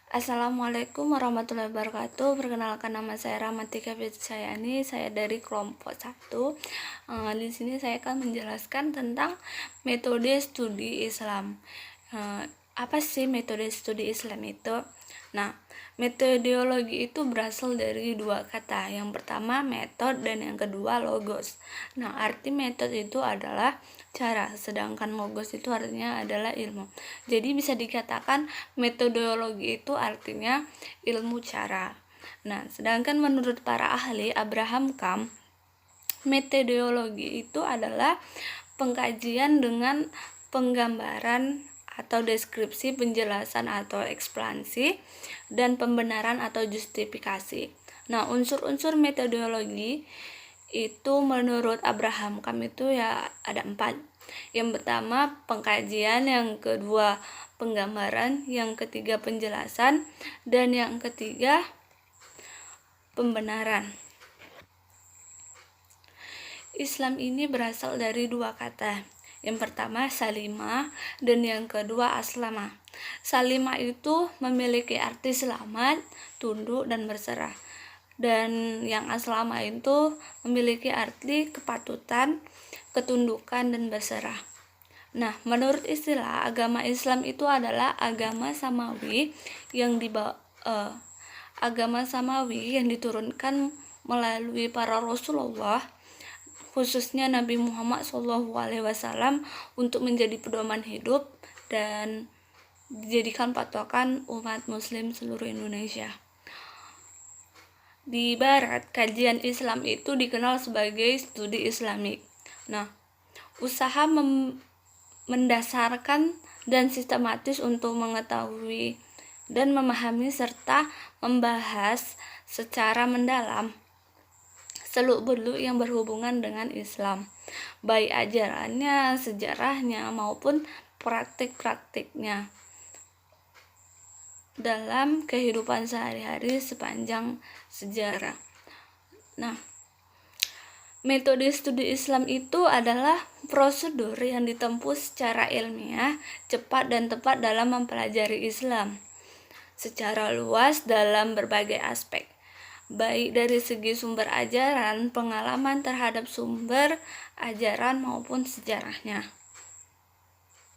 Assalamualaikum warahmatullahi wabarakatuh. Perkenalkan, nama saya Rahmatika Fitriani. Saya dari kelompok 1. Di sini saya akan menjelaskan tentang metode studi Islam. Apa sih metode studi Islam itu? Nah, metodologi itu berasal dari dua kata. Yang pertama metode dan yang kedua logos. Nah, arti metode itu adalah cara, sedangkan logos itu artinya adalah ilmu. Jadi bisa dikatakan metodologi itu artinya ilmu cara. Nah, sedangkan menurut para ahli Abraham Camp, metodologi itu adalah pengkajian dengan penggambaran atau deskripsi, penjelasan atau eksplanasi, dan pembenaran atau justifikasi. Nah, unsur-unsur metodologi itu menurut Abraham Camp itu ya ada 4. Yang pertama pengkajian, yang kedua penggambaran, yang ketiga penjelasan, dan yang ketiga pembenaran. Islam ini berasal dari dua kata. Yang pertama salimah dan yang kedua aslama. Salimah itu memiliki arti selamat, tunduk, dan berserah. Dan yang aslama itu memiliki arti kepatutan, ketundukan, dan berserah. Nah, menurut istilah agama Islam itu adalah agama samawi yang diturunkan melalui para Rasulullah, khususnya Nabi Muhammad SAW, untuk menjadi pedoman hidup dan dijadikan patokan umat muslim seluruh Indonesia. Di barat, kajian Islam itu dikenal sebagai studi Islamik. Nah, usaha mendasarkan dan sistematis untuk mengetahui dan memahami serta membahas secara mendalam seluk-beluk yang berhubungan dengan Islam, baik ajarannya, sejarahnya, maupun praktik-praktiknya dalam kehidupan sehari-hari sepanjang sejarah. Nah, metode studi Islam itu adalah prosedur yang ditempuh secara ilmiah, cepat dan tepat dalam mempelajari Islam secara luas dalam berbagai aspek, baik dari segi sumber ajaran, pengalaman terhadap sumber ajaran, maupun sejarahnya.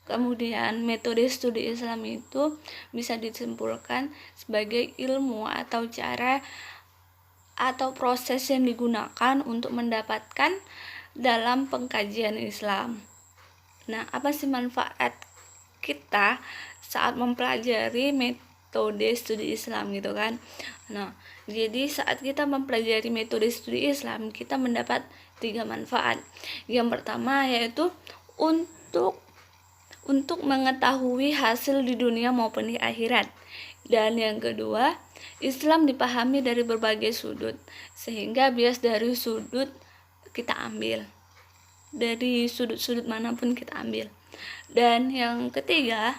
Kemudian metode studi Islam itu bisa disimpulkan sebagai ilmu atau cara atau proses yang digunakan untuk mendapatkan dalam pengkajian Islam. Nah, apa sih manfaat kita saat mempelajari metode studi Islam gitu kan? Nah, jadi saat kita mempelajari metode studi Islam, kita mendapat 3 manfaat. Yang pertama yaitu untuk mengetahui hasil di dunia maupun di akhirat. Dan yang kedua, Islam dipahami dari berbagai sudut, sehingga bias dari sudut kita ambil, dari sudut-sudut manapun kita ambil. Dan yang ketiga,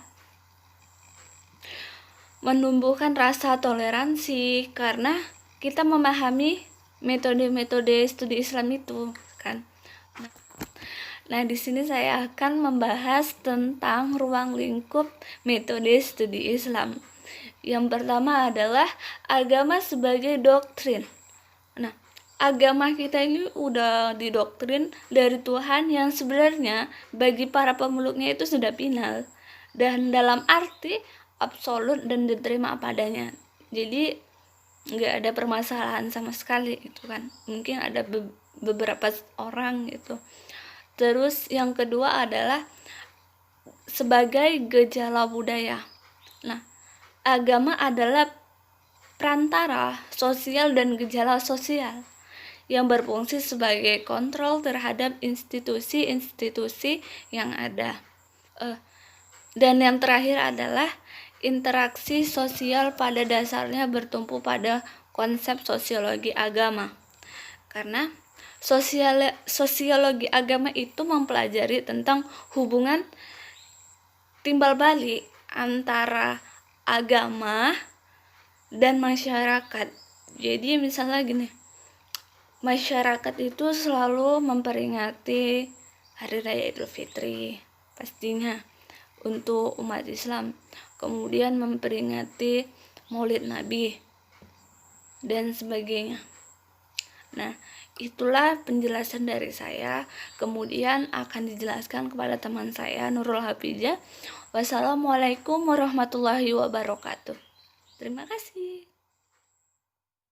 menumbuhkan rasa toleransi karena kita memahami metode-metode studi Islam itu kan. Nah, di sini saya akan membahas tentang ruang lingkup metode studi Islam. Yang pertama adalah agama sebagai doktrin. Nah, agama kita ini udah didoktrin dari Tuhan yang sebenarnya bagi para pemeluknya itu sudah final dan dalam arti absolut dan diterima apa adanya. Jadi nggak ada permasalahan sama sekali itu kan. Mungkin ada beberapa orang gitu. Terus yang kedua adalah sebagai gejala budaya. Nah, agama adalah perantara sosial dan gejala sosial yang berfungsi sebagai kontrol terhadap institusi-institusi yang ada. Dan yang terakhir adalah interaksi sosial pada dasarnya bertumpu pada konsep sosiologi agama. Karena sosiologi agama itu mempelajari tentang hubungan timbal balik antara agama dan masyarakat. Jadi misalnya gini, masyarakat itu selalu memperingati Hari Raya Idul Fitri pastinya untuk umat Islam, kemudian memperingati Maulid Nabi dan sebagainya. Nah, itulah penjelasan dari saya. Kemudian akan dijelaskan kepada teman saya Nurul Hafijah. Wassalamualaikum warahmatullahi wabarakatuh. Terima kasih.